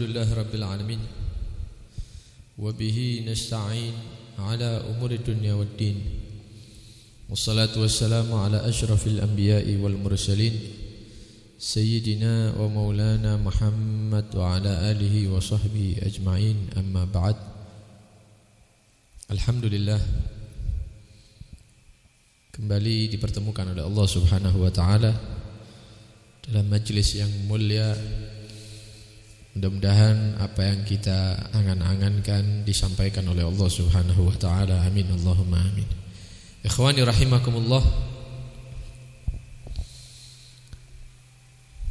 Alhamdulillah Rabbil Alamin. Wabihi nasta'in ala umuri dunya waddin. Wassalatu wassalamu ala ashrafil anbiya'i wal mursalin Sayyidina wa maulana Muhammad wa ala alihi wa sahbihi ajma'in. Amma ba'd. Alhamdulillah, kembali dipertemukan oleh Allah Subhanahu wa ta'ala dalam majlis yang mulia. Mudah-mudahan apa yang kita angan-angankan disampaikan oleh Allah Subhanahu wa ta'ala. Amin Allahumma amin. Ikhwani rahimakumullah,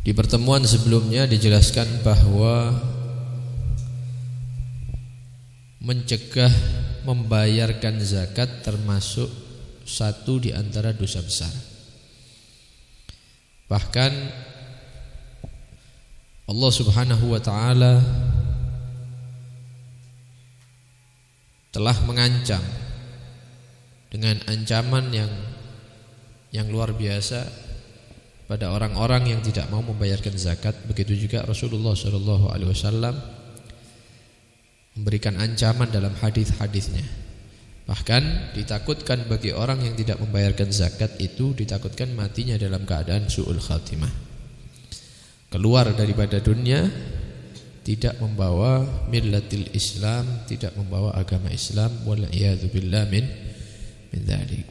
di pertemuan sebelumnya dijelaskan bahwa mencegah membayarkan zakat termasuk satu di antara dosa besar. Bahkan Allah Subhanahu wa ta'ala telah mengancam dengan ancaman yang luar biasa pada orang-orang yang tidak mau membayarkan zakat. Begitu juga Rasulullah SAW memberikan ancaman dalam hadis-hadisnya. Bahkan ditakutkan bagi orang yang tidak membayarkan zakat itu, ditakutkan matinya dalam keadaan su'ul khatimah, keluar daripada dunia tidak membawa millatil Islam, tidak membawa agama Islam. Wal'iyadzu billah min dzalik.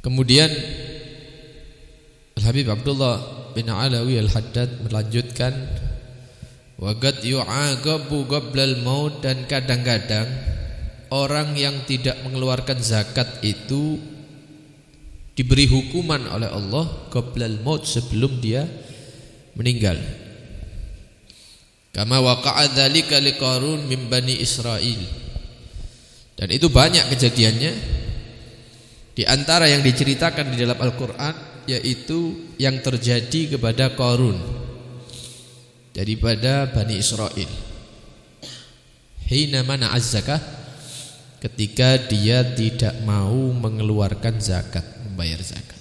Kemudian Al-Habib Abdullah bin Alawi Al-Haddad melanjutkan, waqad yu'aqabu qablal maut, dan kadang-kadang orang yang tidak mengeluarkan zakat itu diberi hukuman oleh Allah qablal maut, sebelum dia meninggal. Kama waqa'a dzalika liqarun min bani Israil. Dan itu banyak kejadiannya. Di antara yang diceritakan di dalam Al-Qur'an yaitu yang terjadi kepada Qarun daripada Bani Israel. Hina mana az-zakah, ketika dia tidak mau mengeluarkan zakat, membayar zakat.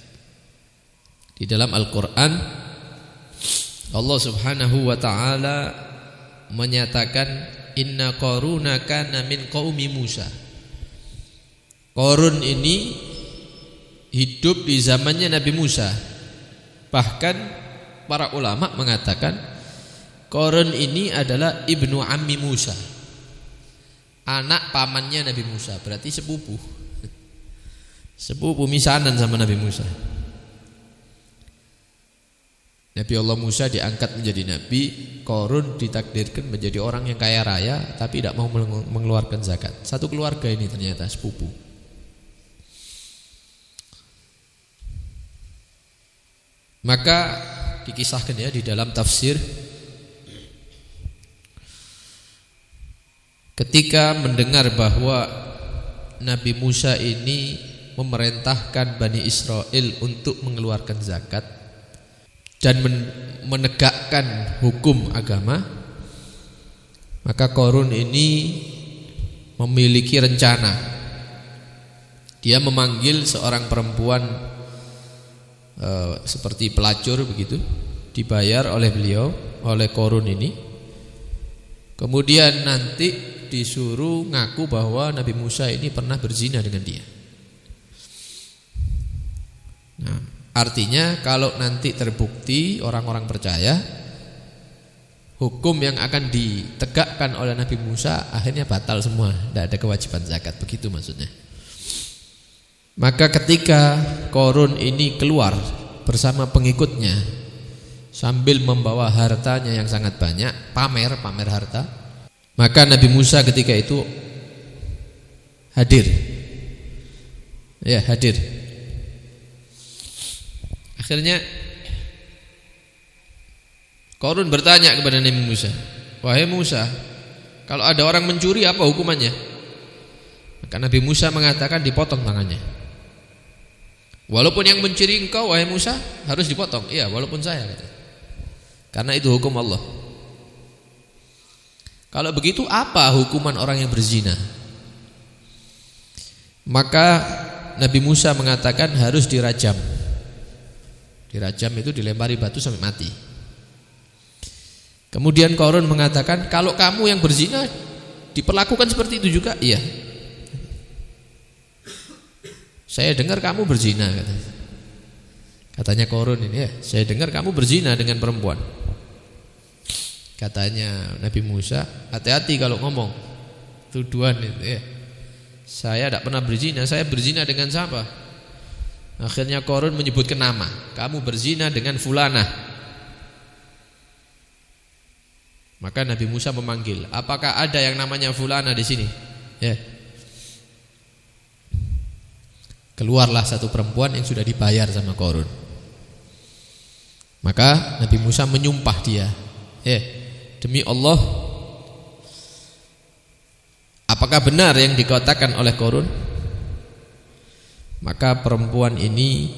Di dalam Al-Qur'an Allah Subhanahu wa ta'ala menyatakan, inna Qaruna kana min qaumi Musa. Qarun ini hidup di zamannya Nabi Musa. Bahkan para ulama mengatakan Qarun ini adalah ibnu ammi Musa, anak pamannya Nabi Musa, berarti sepupu misanan sama Nabi Musa. Nabi Allah Musa diangkat menjadi nabi, Qarun ditakdirkan menjadi orang yang kaya raya tapi tidak mau mengeluarkan zakat. Satu keluarga ini ternyata sepupu. Maka dikisahkan ya di dalam tafsir, ketika mendengar bahwa Nabi Musa ini memerintahkan Bani Israel untuk mengeluarkan zakat dan menegakkan hukum agama, maka Qarun ini memiliki rencana. Dia memanggil seorang perempuan seperti pelacur begitu, dibayar oleh beliau, oleh Qarun ini. Kemudian nanti disuruh ngaku bahwa Nabi Musa ini pernah berzina dengan dia. Nah, artinya kalau nanti terbukti, orang-orang percaya, hukum yang akan ditegakkan oleh Nabi Musa akhirnya batal semua, tidak ada kewajiban zakat, begitu maksudnya. Maka ketika Qarun ini keluar bersama pengikutnya sambil membawa hartanya yang sangat banyak, pamer harta, maka Nabi Musa ketika itu hadir. Akhirnya Qarun bertanya kepada Nabi Musa, wahai Musa, kalau ada orang mencuri apa hukumannya? Maka Nabi Musa mengatakan dipotong tangannya. Walaupun yang mencuri engkau wahai Musa harus dipotong. Iya, walaupun saya, kata. Karena itu hukum Allah. Kalau begitu apa hukuman orang yang berzina? Maka Nabi Musa mengatakan harus dirajam. Dirajam. Dirajam itu dilempari batu sampai mati. Kemudian Qarun mengatakan, kalau kamu yang berzina diperlakukan seperti itu juga? Iya. Saya dengar kamu berzina, katanya Qarun ini, ya, saya dengar kamu berzina dengan perempuan. Katanya Nabi Musa, hati-hati kalau ngomong tuduhan itu, ya. Saya tidak pernah berzina, saya berzina dengan siapa? Akhirnya Qarun menyebutkan nama, kamu berzina dengan fulanah. Maka Nabi Musa memanggil, apakah ada yang namanya fulana di sini? Ya. Keluarlah satu perempuan yang sudah dibayar sama Qarun. Maka Nabi Musa menyumpah dia, demi Allah, apakah benar yang dikatakan oleh Qarun? Maka perempuan ini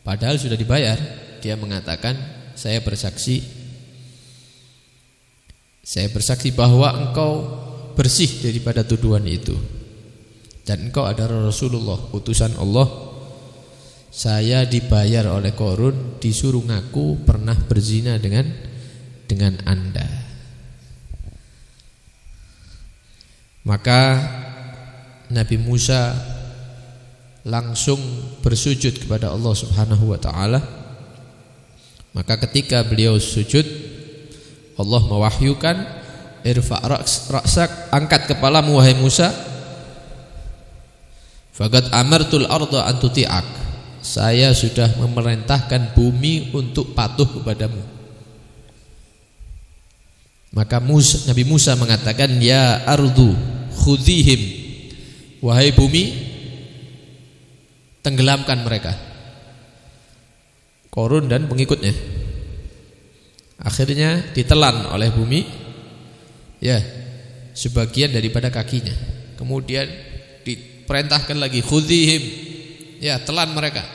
padahal sudah dibayar, dia mengatakan, saya bersaksi bahwa engkau bersih daripada tuduhan itu, dan engkau adalah Rasulullah, utusan Allah. Saya dibayar oleh Qarun, disuruh ngaku pernah berzina dengan Anda. Maka Nabi Musa langsung bersujud kepada Allah Subhanahu wa taala. Maka ketika beliau sujud, Allah mewahyukan, irfa' ra'sak, angkat kepalamu wahai Musa. Faqad amartul arda an tuti'ak, saya sudah memerintahkan bumi untuk patuh kepadamu. Maka Nabi Musa mengatakan, ya ardu khudhihim, wahai bumi, tenggelamkan mereka, Qarun dan pengikutnya. Akhirnya ditelan oleh bumi, ya, sebagian daripada kakinya. Kemudian diperintahkan lagi, khudhihim, ya, telan mereka,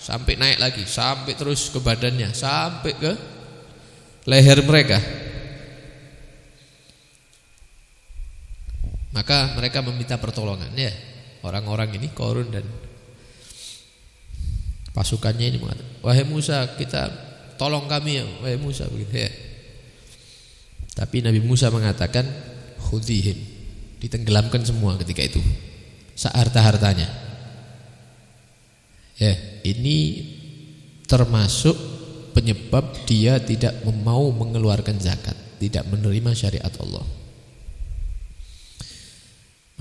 sampai naik lagi, sampai terus ke badannya, sampai ke leher mereka. Maka mereka meminta pertolongan, ya, orang-orang ini, Qarun dan pasukannya ini mengatakan, wahai Musa, kita tolong kami ya, wahai Musa, begitu, ya. Tapi Nabi Musa mengatakan, khudhihim, ditenggelamkan semua ketika itu, seharta-hartanya. Ya, ini termasuk penyebab dia tidak mau mengeluarkan zakat, tidak menerima syariat Allah.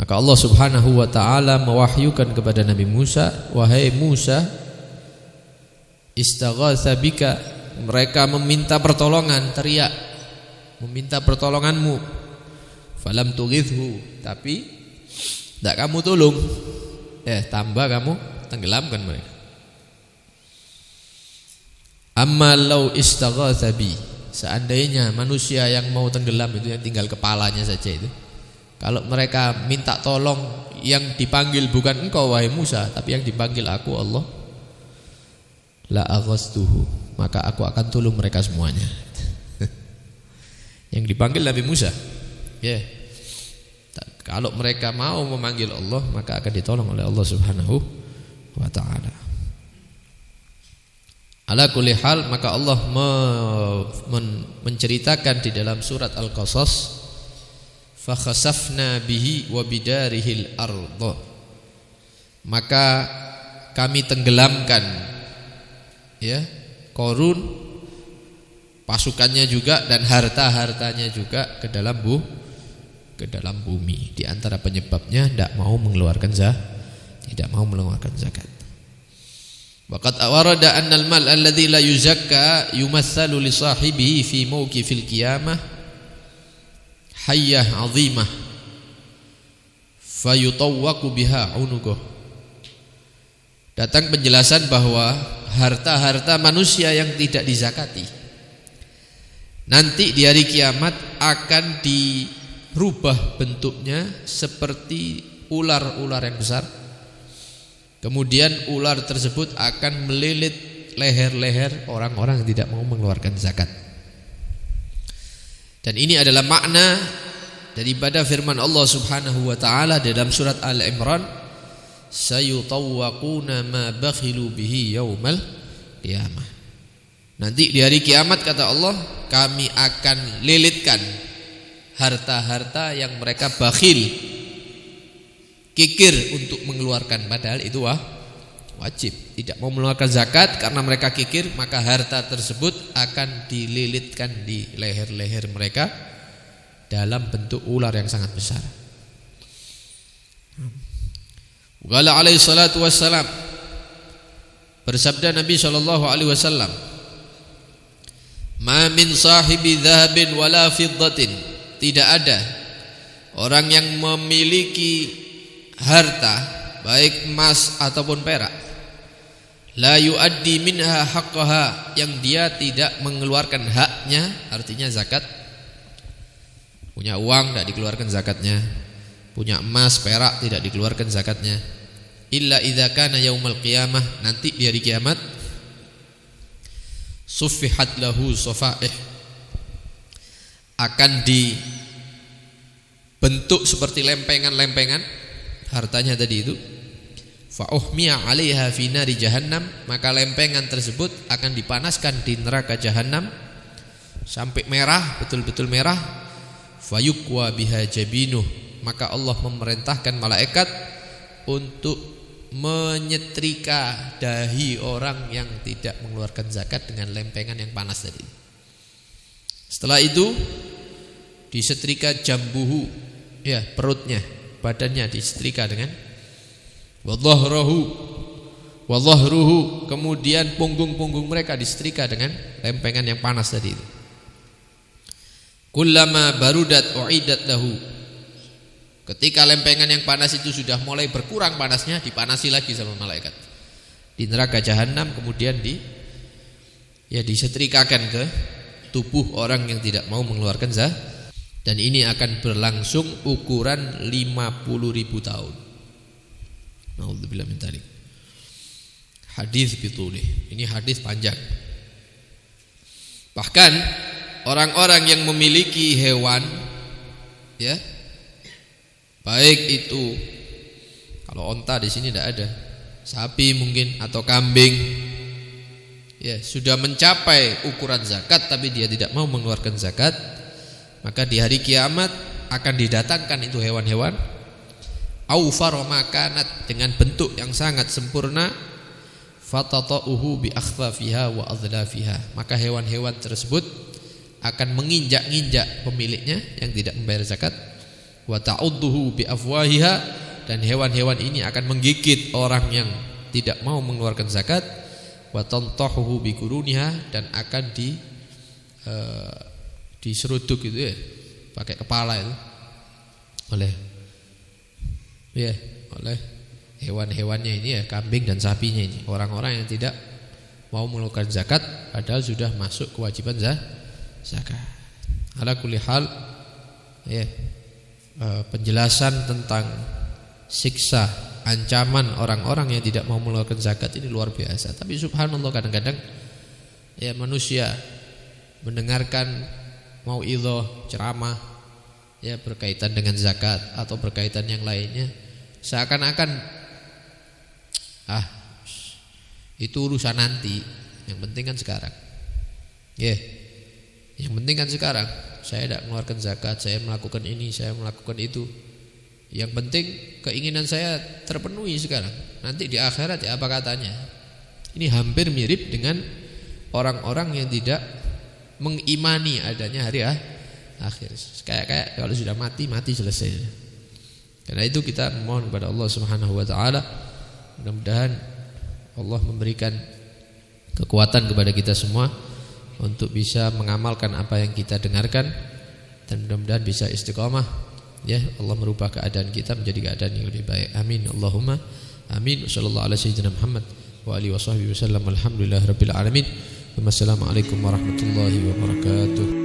Maka Allah Subhanahu wa taala mewahyukan kepada Nabi Musa, wahai Musa, istaghatsa bika, mereka meminta pertolongan, teriak meminta pertolonganmu. Falam tughithhu, tapi tidak kamu tolong, tambah kamu tenggelamkan mereka. Amma law istaghatsa bi, seandainya manusia yang mau tenggelam itu yang tinggal kepalanya saja itu, kalau mereka minta tolong, yang dipanggil bukan engkau wahai Musa, tapi yang dipanggil aku, Allah, la aghastuhu, maka aku akan tolong mereka semuanya. Yang dipanggil Nabi Musa, ya. Kalau mereka mau memanggil Allah, maka akan ditolong oleh Allah Subhanahu wa taala. Ala kulli hal, maka Allah menceritakan di dalam surat Al-Qasas, fa khasafna bihi wa bidarihil ardh, maka kami tenggelamkan, ya, Qarun, pasukannya juga, dan harta-hartanya juga ke dalam bumi. Di antara penyebabnya tidak mau mengeluarkan zakat. Waqad warada annal mal alladzi la yuzakka yumatsalu li sahibihi fi mawqifil qiyamah hayyah 'azimah fayutawwaqu biha 'unuquh. Datang penjelasan bahwa harta-harta manusia yang tidak dizakati nanti di hari kiamat akan dirubah bentuknya seperti ular-ular yang besar. Kemudian ular tersebut akan melilit leher-leher orang-orang yang tidak mau mengeluarkan zakat. Dan ini adalah makna daripada firman Allah Subhanahu wa taala dalam surat Al-Imran, sayutawwaquna ma bakhilu bihi yaumal qiyamah. Nanti di hari kiamat kata Allah, kami akan lilitkan harta-harta yang mereka bakhil, kikir untuk mengeluarkan, padahal itu wajib. Tidak mau mengeluarkan zakat karena mereka kikir, maka harta tersebut akan dililitkan di leher-leher mereka dalam bentuk ular yang sangat besar. Qala alaihi salatu wassalam, bersabda Nabi sallallahu alaihi wasallam, ma min sahibi dhahabin wala fiddatin, tidak ada orang yang memiliki harta baik emas ataupun perak, la yuaddi minha haqqaha, yang dia tidak mengeluarkan haknya, artinya zakat. Punya uang tidak dikeluarkan zakatnya, punya emas perak tidak dikeluarkan zakatnya, illa idza kana yaumal qiyamah, nanti di hari kiamat, suffihat lahu safaih, akan dibentuk seperti lempengan-lempengan hartanya tadi itu, fa uhmiya 'alaiha fi nari jahannam, maka lempengan tersebut akan dipanaskan di neraka jahanam sampai merah, betul-betul merah. Fayukwa biha jabinuh, maka Allah memerintahkan malaikat untuk menyetrika dahi orang yang tidak mengeluarkan zakat dengan lempengan yang panas tadi. Setelah itu disetrika jambuhu, ya perutnya, badannya disetrika dengan wadhahruhu, kemudian punggung-punggung mereka disetrika dengan lempengan yang panas tadi itu. Kullama barudat u'idat lahu, ketika lempengan yang panas itu sudah mulai berkurang panasnya, dipanasi lagi sama malaikat di neraka jahanam, kemudian disetrikakan ke tubuh orang yang tidak mau mengeluarkan zakat, dan ini akan berlangsung ukuran 50.000 tahun. Nauzubillah min dzalik. Hadis bitulih, ini hadis panjang. Bahkan orang-orang yang memiliki hewan, ya, baik itu kalau onta di sini tidak ada, sapi mungkin atau kambing, ya sudah mencapai ukuran zakat tapi dia tidak mau mengeluarkan zakat, maka di hari kiamat akan didatangkan itu hewan-hewan aufar makanat, dengan bentuk yang sangat sempurna, fatata'uhu bi akhfafiha wa adlafiha, maka hewan-hewan tersebut akan menginjak-injak pemiliknya yang tidak membayar zakat, wa ta'udduhu bi afwahiha, dan hewan-hewan ini akan menggigit orang yang tidak mau mengeluarkan zakat, wa tantahuhu bi quruniha, dan akan diseruduk itu ya, pakai kepala itu oleh hewan-hewannya ini ya, kambing dan sapinya ini, orang-orang yang tidak mau mengeluarkan zakat padahal sudah masuk kewajiban zakat. Ala kulli hal, ya, penjelasan tentang siksa, ancaman orang-orang yang tidak mau mengeluarkan zakat ini luar biasa. Tapi subhanallah, kadang-kadang ya manusia mendengarkan mauidhah, ceramah, ya berkaitan dengan zakat atau berkaitan yang lainnya, seakan-akan itu urusan nanti, yang penting kan sekarang. Ya, yang penting kan sekarang. Saya tidak mengeluarkan zakat, saya melakukan ini, saya melakukan itu. Yang penting keinginan saya terpenuhi sekarang. Nanti di akhirat ya apa katanya. Ini hampir mirip dengan orang-orang yang tidak mengimani adanya hari akhir. Kayak kalau sudah mati selesai. Karena itu kita mohon kepada Allah Subhanahu wa taala, mudah-mudahan Allah memberikan kekuatan kepada kita semua untuk bisa mengamalkan apa yang kita dengarkan, dan mudah-mudahan bisa istiqamah, ya Allah merubah keadaan kita menjadi keadaan yang lebih baik. Amin Allahumma amin. Sallallahu alaihi wasallam Muhammad wa alihi washabbihi wasallam. Alhamdulillahirabbil alamin. Wassalamualaikum warahmatullahi wabarakatuh.